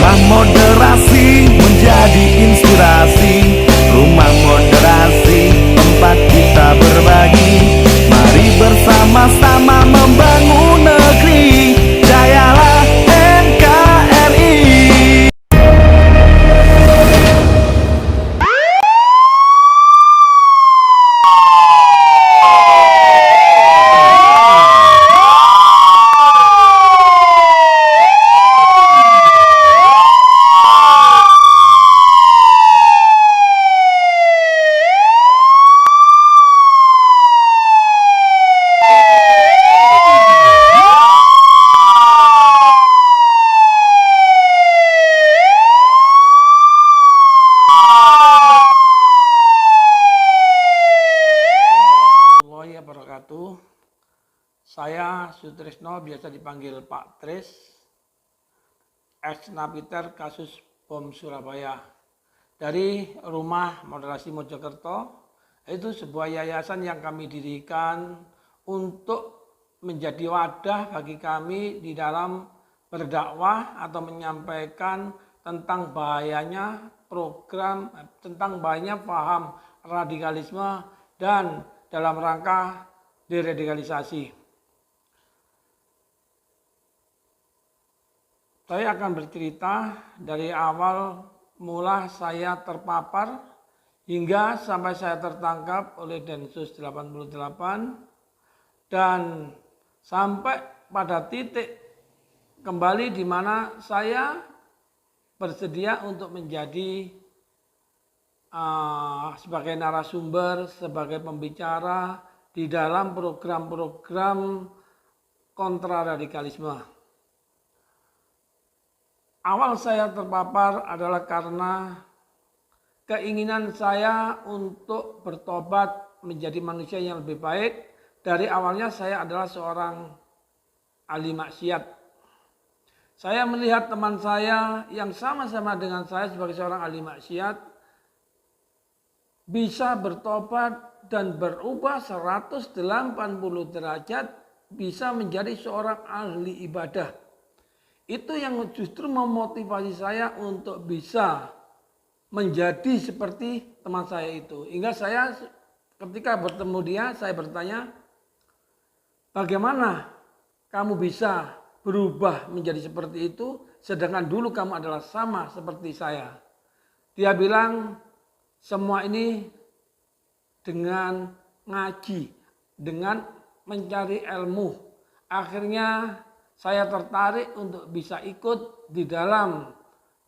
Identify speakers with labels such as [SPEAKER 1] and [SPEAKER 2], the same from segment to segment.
[SPEAKER 1] Rumah moderasi menjadi inspirasi. Rumah moderasi, tempat kita berbagi. Mari bersama-sama membangun negeri. Jayalah NKRI.
[SPEAKER 2] Saya Sutrisno, biasa dipanggil Pak Tris, ex-napiter kasus bom Surabaya, dari Rumah Moderasi Mojokerto. Itu sebuah yayasan yang kami dirikan untuk menjadi wadah bagi kami di dalam berdakwah atau menyampaikan tentang bahayanya program, tentang bahayanya paham radikalisme dan dalam rangka deradikalisasi. Saya akan bercerita dari awal mula saya terpapar hingga sampai saya tertangkap oleh Densus 88 dan sampai pada titik kembali di mana saya bersedia untuk menjadi sebagai narasumber, sebagai pembicara di dalam program-program kontraradikalisme. Awal saya terpapar adalah karena keinginan saya untuk bertobat menjadi manusia yang lebih baik. Dari awalnya saya adalah seorang ahli maksiat. Saya melihat teman saya yang sama-sama dengan saya sebagai seorang ahli maksiat bisa bertobat dan berubah 180 derajat, bisa menjadi seorang ahli ibadah. Itu yang justru memotivasi saya untuk bisa menjadi seperti teman saya itu. Hingga saya ketika bertemu dia, saya bertanya, bagaimana kamu bisa berubah menjadi seperti itu, sedangkan dulu kamu adalah sama seperti saya. Dia bilang, semua ini dengan ngaji, dengan mencari ilmu. Akhirnya saya tertarik untuk bisa ikut di dalam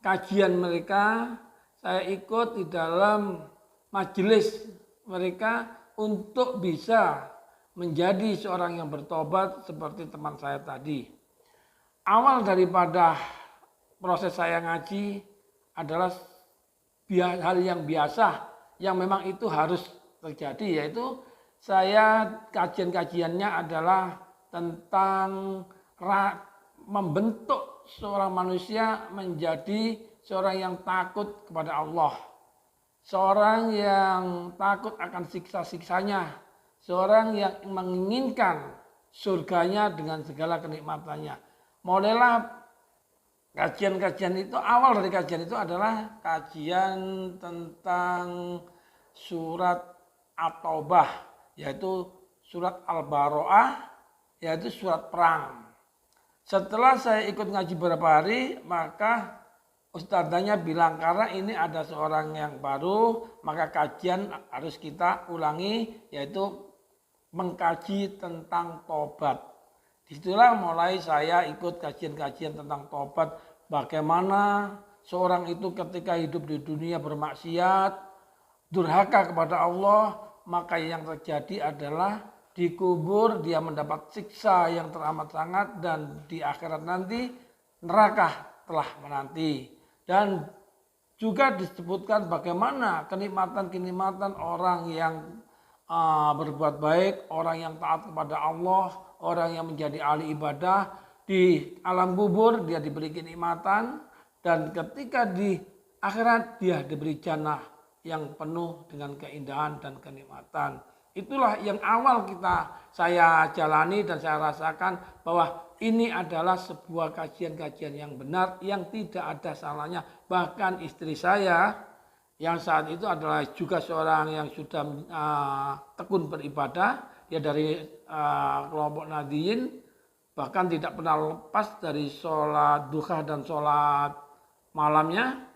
[SPEAKER 2] kajian mereka, saya ikut di dalam majelis mereka untuk bisa menjadi seorang yang bertobat seperti teman saya tadi. Awal daripada proses saya ngaji adalah hal yang biasa, yang memang itu harus terjadi, yaitu saya kajian-kajiannya adalah tentang membentuk seorang manusia menjadi seorang yang takut kepada Allah, seorang yang takut akan siksa-siksanya, seorang yang menginginkan surganya dengan segala kenikmatannya. Mulailah kajian-kajian itu, awal dari kajian itu adalah kajian tentang surat At-Taubah, yaitu surat Al-Baro'ah, yaitu surat perang. Setelah saya ikut ngaji beberapa hari, maka ustadzanya bilang karena ini ada seorang yang baru, maka kajian harus kita ulangi, yaitu mengkaji tentang tobat. Disitulah mulai saya ikut kajian-kajian tentang tobat, bagaimana seorang itu ketika hidup di dunia bermaksiat, durhaka kepada Allah, maka yang terjadi adalah dikubur dia mendapat siksa yang teramat sangat, dan di akhirat nanti neraka telah menanti. Dan juga disebutkan bagaimana kenikmatan-kenikmatan orang yang berbuat baik, orang yang taat kepada Allah, orang yang menjadi ahli ibadah. Di alam kubur dia diberi kenikmatan, dan ketika di akhirat dia diberi jannah yang penuh dengan keindahan dan kenikmatan. Itulah yang awal saya jalani dan saya rasakan, bahwa ini adalah sebuah kajian-kajian yang benar, yang tidak ada salahnya. Bahkan istri saya yang saat itu adalah juga seorang yang sudah tekun beribadah, ya dari kelompok Nahdiyin, bahkan tidak pernah lepas dari sholat duha dan sholat malamnya,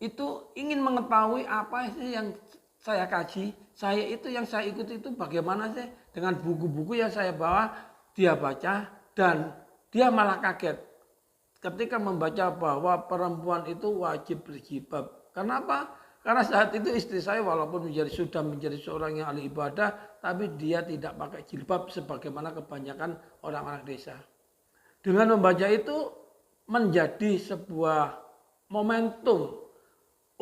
[SPEAKER 2] itu ingin mengetahui apa sih yang saya kaji. Saya itu yang saya ikuti itu bagaimana sih dengan buku-buku yang saya bawa, dia baca. Dan dia malah kaget ketika membaca bahwa perempuan itu wajib berjilbab. Kenapa? Karena saat itu istri saya walaupun sudah menjadi seorang yang ahli ibadah, tapi dia tidak pakai jilbab sebagaimana kebanyakan orang-orang desa. Dengan membaca itu menjadi sebuah momentum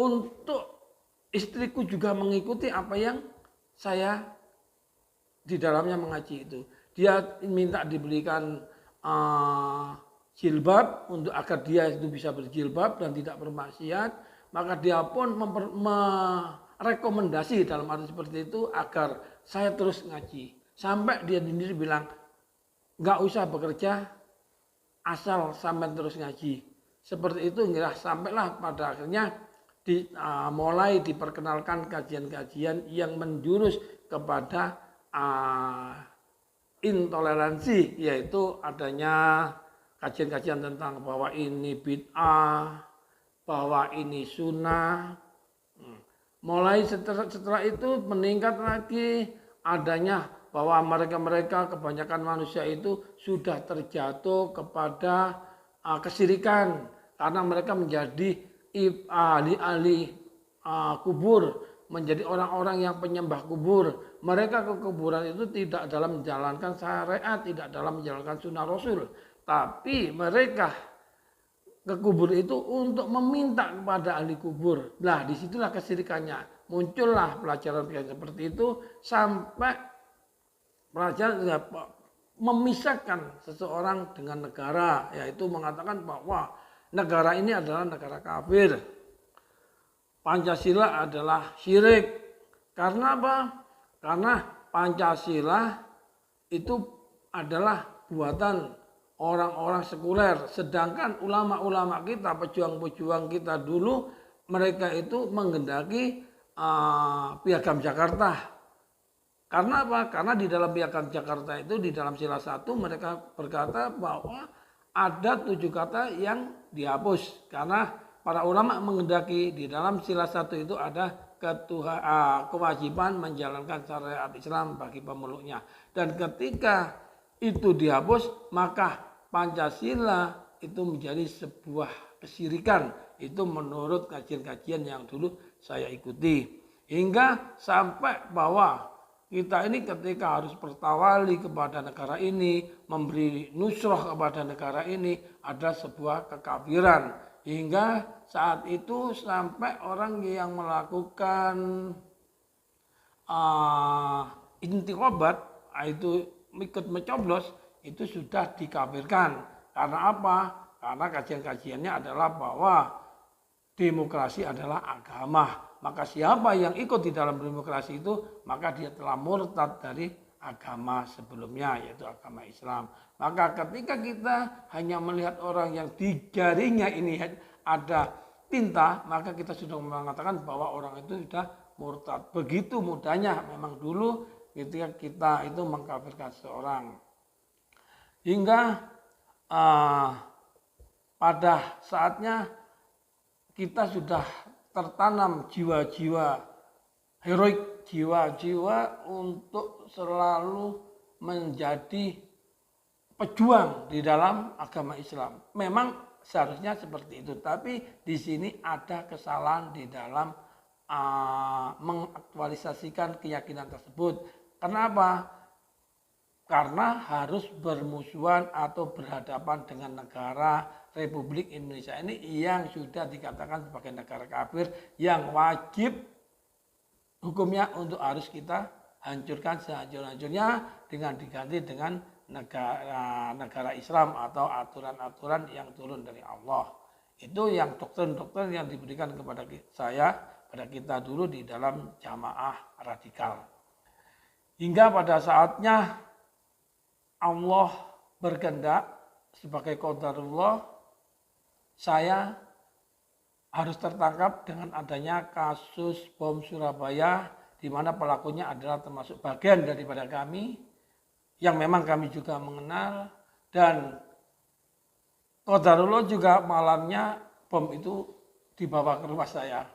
[SPEAKER 2] untuk istriku juga mengikuti apa yang saya di dalamnya mengaji itu. Dia minta dibelikan jilbab untuk agar dia itu bisa berjilbab dan tidak bermaksiat. Maka dia pun merekomendasi dalam arti seperti itu agar saya terus ngaji. Sampai dia sendiri bilang, nggak usah bekerja asal sampai terus ngaji. Seperti itu sampailah pada akhirnya mulai diperkenalkan kajian-kajian yang menjurus kepada intoleransi, yaitu adanya kajian-kajian tentang bahwa ini bid'ah, bahwa ini sunnah. Mulai setelah itu meningkat lagi adanya bahwa mereka kebanyakan manusia itu sudah terjatuh kepada kesyirikan karena mereka menjadi ahli-ahli kubur, menjadi orang-orang yang penyembah kubur. Mereka ke kuburan itu tidak dalam menjalankan syariat, tidak dalam menjalankan sunnah Rasul, tapi mereka ke kubur itu untuk meminta kepada ahli kubur. Nah, disitulah kesyirikannya. Muncullah pelajaran seperti itu sampai pelajaran memisahkan seseorang dengan negara, yaitu mengatakan bahwa negara ini adalah negara kafir. Pancasila adalah syirik. Karena apa? Karena Pancasila itu adalah buatan orang-orang sekuler. Sedangkan ulama-ulama kita, pejuang-pejuang kita dulu, mereka itu menghendaki Piagam Jakarta. Karena apa? Karena di dalam Piagam Jakarta itu, di dalam sila 1 mereka berkata bahwa ada 7 kata yang dihapus. Karena para ulama menghendaki di dalam sila 1 itu ada kewajiban menjalankan syariat Islam bagi pemeluknya. Dan ketika itu dihapus, maka Pancasila itu menjadi sebuah kesyirikan. Itu menurut kajian-kajian yang dulu saya ikuti. Hingga sampai bahwa kita ini ketika harus bertawali kepada negara ini, memberi nusrah kepada negara ini, ada sebuah kekafiran. Hingga saat itu sampai orang yang melakukan intikhabat, itu ikut mencoblos, itu sudah dikafirkan. Karena apa? Karena kajian-kajiannya adalah bahwa demokrasi adalah agama. Maka siapa yang ikut di dalam demokrasi itu, maka dia telah murtad dari agama sebelumnya, yaitu agama Islam. Maka ketika kita hanya melihat orang yang di jarinya ini ada tinta, maka kita sudah mengatakan bahwa orang itu sudah murtad. Begitu mudahnya memang dulu ketika kita itu mengkafirkan seorang. Hingga pada saatnya kita sudah tertanam jiwa-jiwa heroik, jiwa-jiwa untuk selalu menjadi pejuang di dalam agama Islam. Memang seharusnya seperti itu, tapi di sini ada kesalahan di dalam mengaktualisasikan keyakinan tersebut. Kenapa? Karena harus bermusuhan atau berhadapan dengan negara Republik Indonesia ini yang sudah dikatakan sebagai negara kafir yang wajib hukumnya untuk harus kita hancurkan sehancur-hancurnya dengan diganti dengan negara Islam atau aturan-aturan yang turun dari Allah. Itu yang doktrin-doktrin yang diberikan kepada saya, pada kita dulu di dalam jamaah radikal. Hingga pada saatnya Allah berkehendak sebagai qadarullah saya harus tertangkap dengan adanya kasus bom Surabaya, di mana pelakunya adalah termasuk bagian daripada kami yang memang kami juga mengenal, dan qadarullah juga malamnya bom itu dibawa ke rumah saya.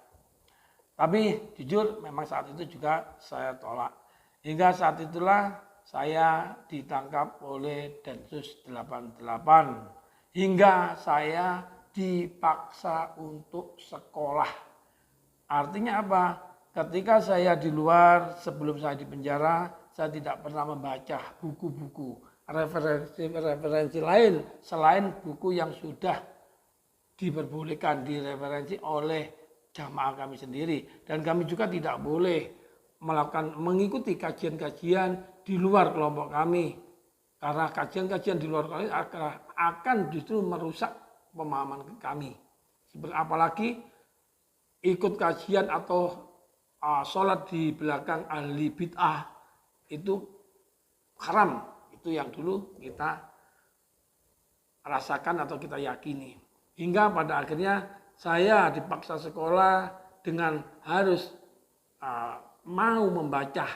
[SPEAKER 2] Tapi jujur memang saat itu juga saya tolak. Hingga saat itulah saya ditangkap oleh Densus 88 hingga saya dipaksa untuk sekolah. Artinya apa? Ketika saya di luar, sebelum saya di penjara, saya tidak pernah membaca buku-buku referensi lain selain buku yang sudah diperbolehkan direferensi oleh jamaah kami sendiri. Dan kami juga tidak boleh mengikuti kajian-kajian di luar kelompok kami, karena kajian-kajian di luar kami akan justru merusak pemahaman kami. Apalagi ikut kajian atau sholat di belakang ahli bid'ah itu haram. Itu yang dulu kita rasakan atau kita yakini. Hingga pada akhirnya saya dipaksa sekolah dengan harus mau membaca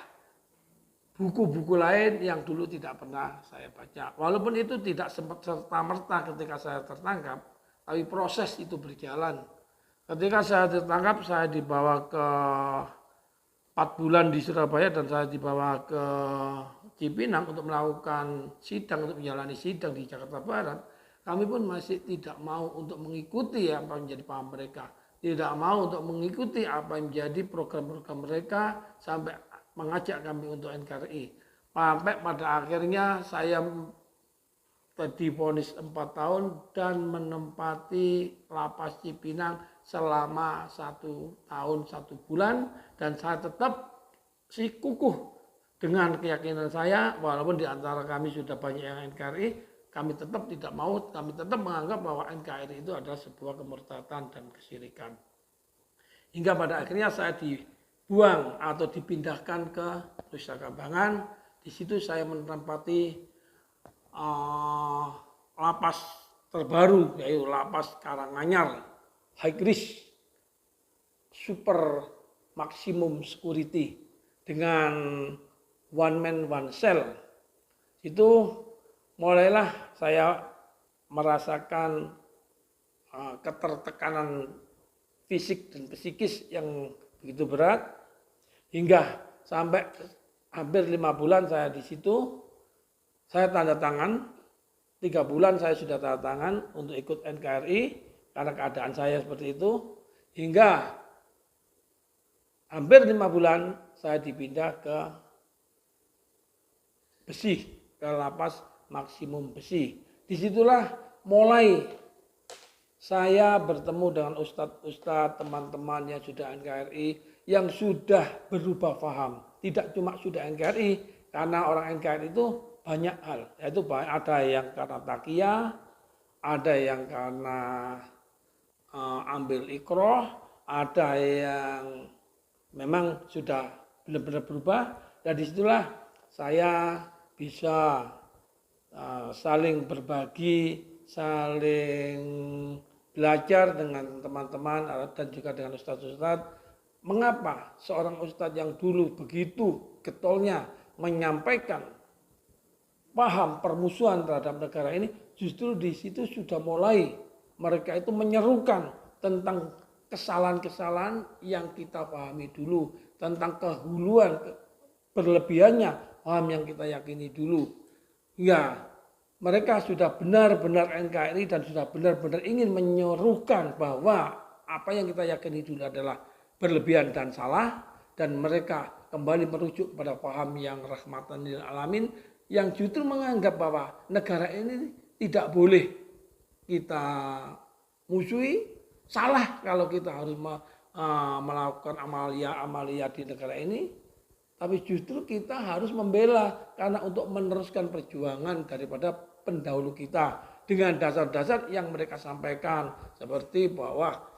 [SPEAKER 2] buku-buku lain yang dulu tidak pernah saya baca. Walaupun itu tidak sempat serta-merta ketika saya tertangkap, tapi proses itu berjalan. Ketika saya tertangkap, saya dibawa ke 4 bulan di Surabaya dan saya dibawa ke Cipinang untuk melakukan sidang, untuk menjalani sidang di Jakarta Barat. Kami pun masih tidak mau untuk mengikuti apa yang menjadi paham mereka. Tidak mau untuk mengikuti apa yang menjadi program-program mereka sampai mengajak kami untuk NKRI. Sampai pada akhirnya saya divonis 4 tahun dan menempati lapas Cipinang selama 1 tahun 1 bulan. Dan saya tetap kukuh dengan keyakinan saya, walaupun di antara kami sudah banyak yang NKRI, kami tetap tidak mau, kami tetap menganggap bahwa NKRI itu adalah sebuah kemurtadan dan kesyirikan. Hingga pada akhirnya saya dibuang atau dipindahkan ke Nusa Kambangan. Di situ saya menempati lapas terbaru, yaitu lapas Karanganyar, high risk, super maksimum security dengan one man one cell. Itu mulailah saya merasakan ketertekanan fisik dan psikis yang begitu berat, hingga sampai hampir 5 bulan saya di situ. Saya tanda tangan, 3 bulan saya sudah tanda tangan untuk ikut NKRI karena keadaan saya seperti itu, hingga hampir 5 bulan saya dipindah ke Besi, ke lapas maksimum Besi. Disitulah mulai saya bertemu dengan ustadz-ustadz, teman-teman yang sudah NKRI, yang sudah berubah paham. Tidak cuma sudah NKRI, karena orang NKRI itu banyak hal. Yaitu ada yang karena takiyah, ada yang karena ambil ikroh, ada yang memang sudah benar-benar berubah. Dan disitulah saya bisa saling berbagi, saling belajar dengan teman-teman dan juga dengan ustadz-ustadz. Mengapa seorang ustadz yang dulu begitu getolnya menyampaikan paham permusuhan terhadap negara ini, justru di situ sudah mulai mereka itu menyerukan tentang kesalahan-kesalahan yang kita pahami dulu, tentang kehuluan, berlebihannya paham yang kita yakini dulu. Ya, mereka sudah benar-benar NKRI dan sudah benar-benar ingin menyerukan bahwa apa yang kita yakini dulu adalah berlebihan dan salah, dan mereka kembali merujuk pada paham yang rahmatan lil alamin, yang justru menganggap bahwa negara ini tidak boleh kita musuhi, salah kalau kita harus melakukan amalia di negara ini, tapi justru kita harus membela karena untuk meneruskan perjuangan daripada pendahulu kita dengan dasar-dasar yang mereka sampaikan, seperti bahwa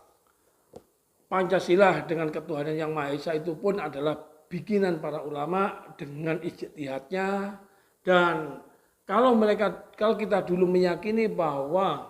[SPEAKER 2] Pancasila dengan ketuhanan yang Maha Esa itu pun adalah bikinan para ulama dengan ijtihadnya, dan Kalau kita dulu meyakini bahwa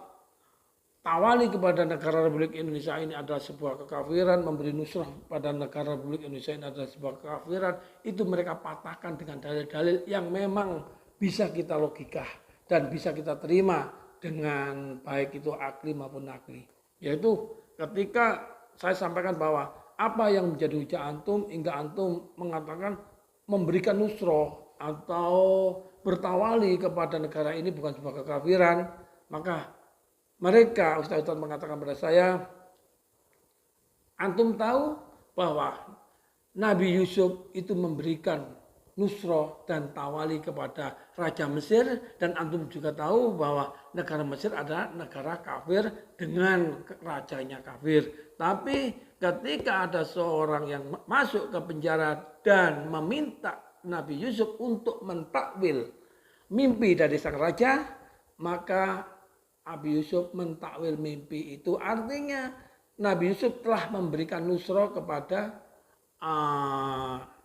[SPEAKER 2] tawali kepada negara Republik Indonesia ini adalah sebuah kekafiran, memberi nusrah pada negara Republik Indonesia ini adalah sebuah kekafiran, itu mereka patahkan dengan dalil-dalil yang memang bisa kita logika dan bisa kita terima dengan baik itu akli maupun nakli. Yaitu ketika saya sampaikan bahwa apa yang menjadi hujah antum hingga antum mengatakan memberikan nusrah atau bertawali kepada negara ini bukan sebuah kekafiran, maka mereka ustaz-ustaz mengatakan kepada saya, antum tahu bahwa Nabi Yusuf itu memberikan nusrah dan tawali kepada Raja Mesir, dan antum juga tahu bahwa negara Mesir adalah negara kafir dengan rajanya kafir. Tapi ketika ada seorang yang masuk ke penjara dan meminta Nabi Yusuf untuk mentakwil mimpi dari sang raja, maka Nabi Yusuf mentakwil mimpi itu. Artinya Nabi Yusuf telah memberikan nusrah kepada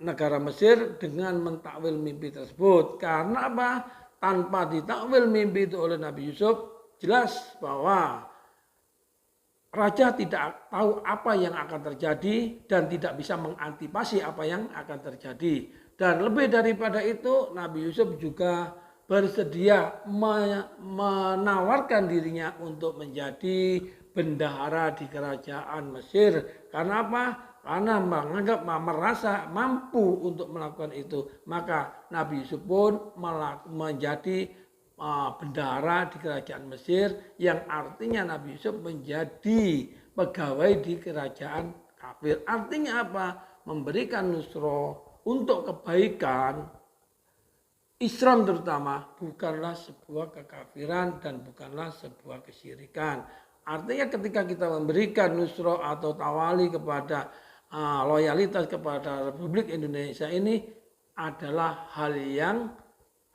[SPEAKER 2] negara Mesir dengan mentakwil mimpi tersebut. Karena apa? Tanpa ditakwil mimpi itu oleh Nabi Yusuf, jelas bahwa raja tidak tahu apa yang akan terjadi dan tidak bisa mengantisipasi apa yang akan terjadi. Dan lebih daripada itu, Nabi Yusuf juga bersedia menawarkan dirinya untuk menjadi bendahara di kerajaan Mesir. Karena apa? Karena menganggap merasa mampu untuk melakukan itu. Maka Nabi Yusuf pun menjadi bendahara di kerajaan Mesir, yang artinya Nabi Yusuf menjadi pegawai di kerajaan kafir. Artinya apa? Memberikan nusrah untuk kebaikan Islam terutama bukanlah sebuah kekafiran dan bukanlah sebuah kesyirikan. Artinya ketika kita memberikan nusrah atau tawali kepada loyalitas kepada Republik Indonesia ini adalah hal yang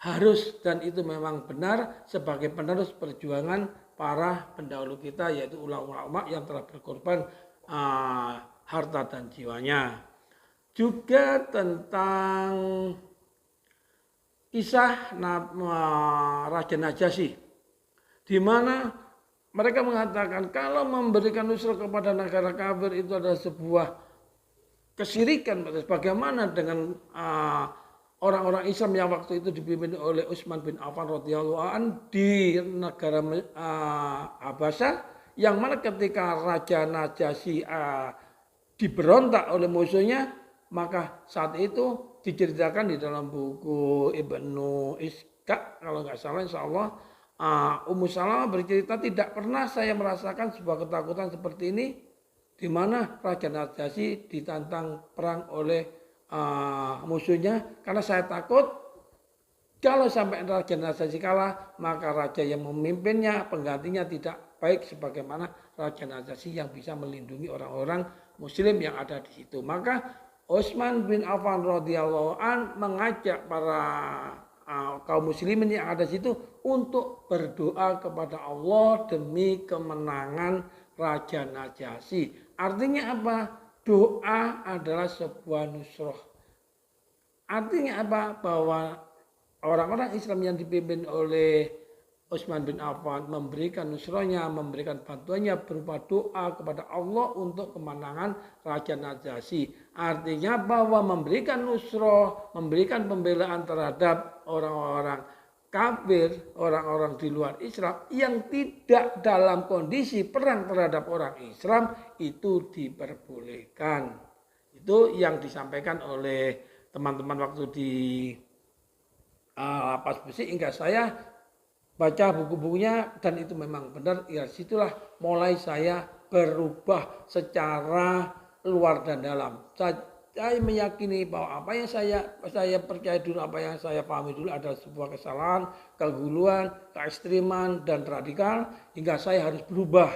[SPEAKER 2] harus dan itu memang benar sebagai penerus perjuangan para pendahulu kita, yaitu ulama-ulama yang telah berkorban harta dan jiwanya. Juga tentang kisah Raja Najasyi, di mana mereka mengatakan kalau memberikan nusrah kepada negara kafir itu adalah sebuah kesyirikan. Bagaimana dengan orang-orang Islam yang waktu itu dipimpin oleh Utsman bin Affan radhiyallahu an di negara Habasyah, yang mana ketika Raja Najasyi diberontak oleh musuhnya, maka saat itu diceritakan di dalam buku Ibnu Ishaq kalau nggak salah, insya Allah Ummu Salamah bercerita, tidak pernah saya merasakan sebuah ketakutan seperti ini, di mana Raja Najasyi ditantang perang oleh musuhnya, karena saya takut kalau sampai Raja Najasyi kalah, maka raja yang memimpinnya, penggantinya tidak baik sebagaimana Raja Najasyi yang bisa melindungi orang-orang muslim yang ada di situ. Maka Utsman bin Affan radhiyallahu an mengajak para kaum muslimin yang ada di situ untuk berdoa kepada Allah demi kemenangan Raja Najasyi. Artinya apa? Doa adalah sebuah nusrah. Artinya apa? Bahwa orang-orang Islam yang dipimpin oleh Utsman bin Affan memberikan nusrahnya, memberikan bantuannya berupa doa kepada Allah untuk kemenangan Raja Najasyi. Artinya bahwa memberikan nusrah, memberikan pembelaan terhadap orang-orang kafir, orang-orang di luar Islam yang tidak dalam kondisi perang terhadap orang Islam itu diperbolehkan. Itu yang disampaikan oleh teman-teman waktu di Lapas Besi, hingga saya baca buku-bukunya dan itu memang benar. Ya, situlah mulai saya berubah secara luar dan dalam. Saya meyakini bahwa apa yang saya percaya dulu, apa yang saya pahami dulu adalah sebuah kesalahan, keguluan, keekstriman dan radikal, hingga saya harus berubah.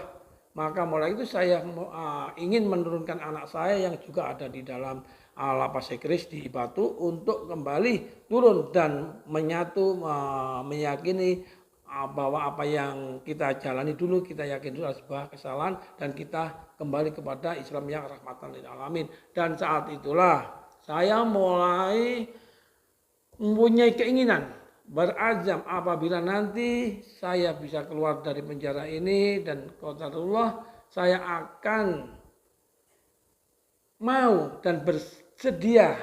[SPEAKER 2] Maka mulai itu saya ingin menurunkan anak saya yang juga ada di dalam Lapas Sekris di Batu untuk kembali turun dan menyatu, meyakini bahwa apa yang kita jalani dulu, kita yakin dulu adalah sebuah kesalahan, dan kita kembali kepada Islam yang rahmatan lil alamin. Dan saat itulah saya mulai mempunyai keinginan berazam apabila nanti saya bisa keluar dari penjara ini dan qadarullah, saya akan mau dan bersedia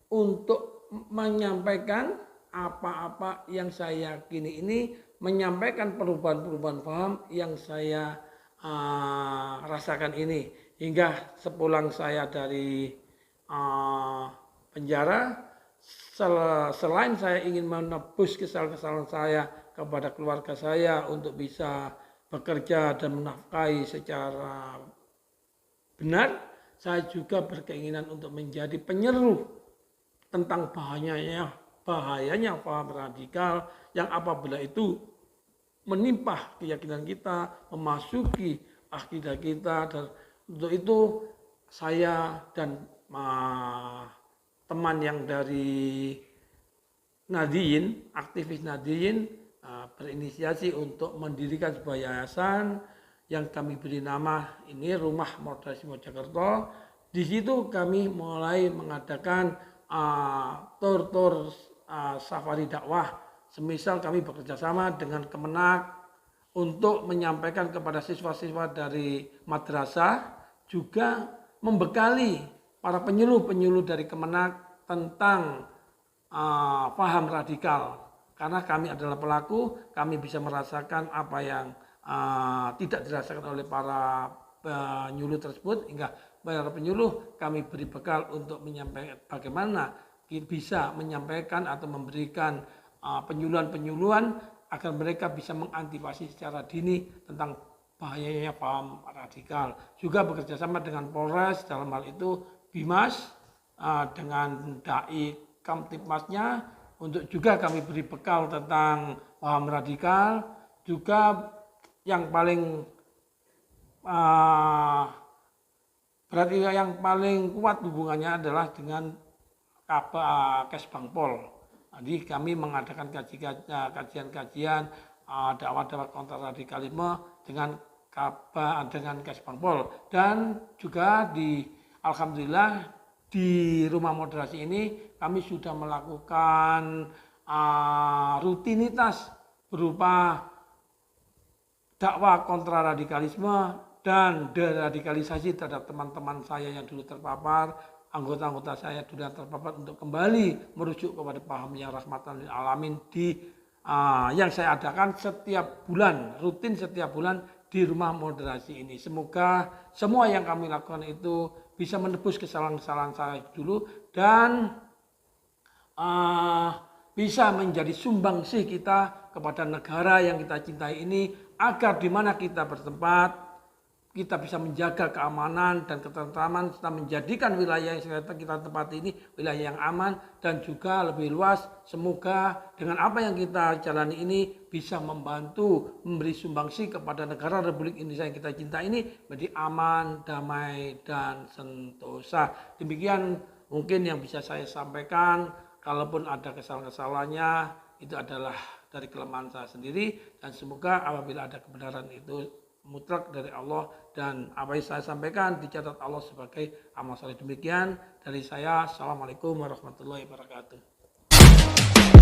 [SPEAKER 2] untuk menyampaikan apa-apa yang saya yakini ini, menyampaikan perubahan-perubahan paham yang saya rasakan ini. Hingga sepulang saya dari penjara, selain saya ingin menebus kesalahan-kesalahan saya kepada keluarga saya untuk bisa bekerja dan menafkahi secara benar, saya juga berkeinginan untuk menjadi penyeru tentang bahayanya paham radikal yang apabila itu menimpa keyakinan kita, memasuki akidah kita. Dan untuk itu saya dan teman yang dari Nahdliyin, aktivis Nahdliyin, berinisiasi untuk mendirikan sebuah yayasan yang kami beri nama ini Rumah Moderasi Mojokerto. Di situ kami mulai mengadakan tur-tur safari dakwah. Semisal kami bekerja sama dengan Kemenak untuk menyampaikan kepada siswa-siswa dari madrasah, juga membekali para penyuluh-penyuluh dari Kemenak tentang paham radikal. Karena kami adalah pelaku, kami bisa merasakan apa yang tidak dirasakan oleh para penyuluh tersebut, hingga para penyuluh kami beri bekal untuk menyampaikan bagaimana bisa menyampaikan atau memberikan penyuluhan-penyuluhan agar mereka bisa mengantisipasi secara dini tentang bahayanya paham radikal. Juga bekerja sama dengan Polres, dalam hal itu Bimas, dengan Dai Kamtipmasnya, untuk juga kami beri bekal tentang paham radikal. Juga yang paling berarti yang paling kuat hubungannya adalah dengan Kesbangpol. Jadi kami mengadakan kajian-kajian dakwah-dakwah kontraradikalisme dengan Kesbangpol. Dan juga alhamdulillah di Rumah Moderasi ini kami sudah melakukan rutinitas berupa dakwah kontraradikalisme dan deradikalisasi terhadap teman-teman saya yang dulu terpapar, anggota-anggota saya dulu yang terpapar, untuk kembali merujuk kepada paham yang rahmatan lil alamin yang saya adakan setiap bulan, rutin setiap bulan di Rumah Moderasi ini. Semoga semua yang kami lakukan itu bisa menebus kesalahan-kesalahan saya dulu dan bisa menjadi sumbangsih kita kepada negara yang kita cintai ini, agar di mana kita bertempat kita bisa menjaga keamanan dan ketentraman, serta menjadikan wilayah yang kita tempati ini wilayah yang aman dan juga lebih luas. Semoga dengan apa yang kita jalani ini bisa membantu memberi sumbangsi kepada negara Republik Indonesia yang kita cinta ini menjadi aman, damai, dan sentosa. Demikian mungkin yang bisa saya sampaikan. Kalaupun ada kesalahan-kesalahannya, itu adalah dari kelemahan saya sendiri, dan semoga apabila ada kebenaran itu mutlak dari Allah, dan apa yang saya sampaikan dicatat Allah sebagai amal saleh. Demikian dari saya. Assalamualaikum warahmatullahi wabarakatuh.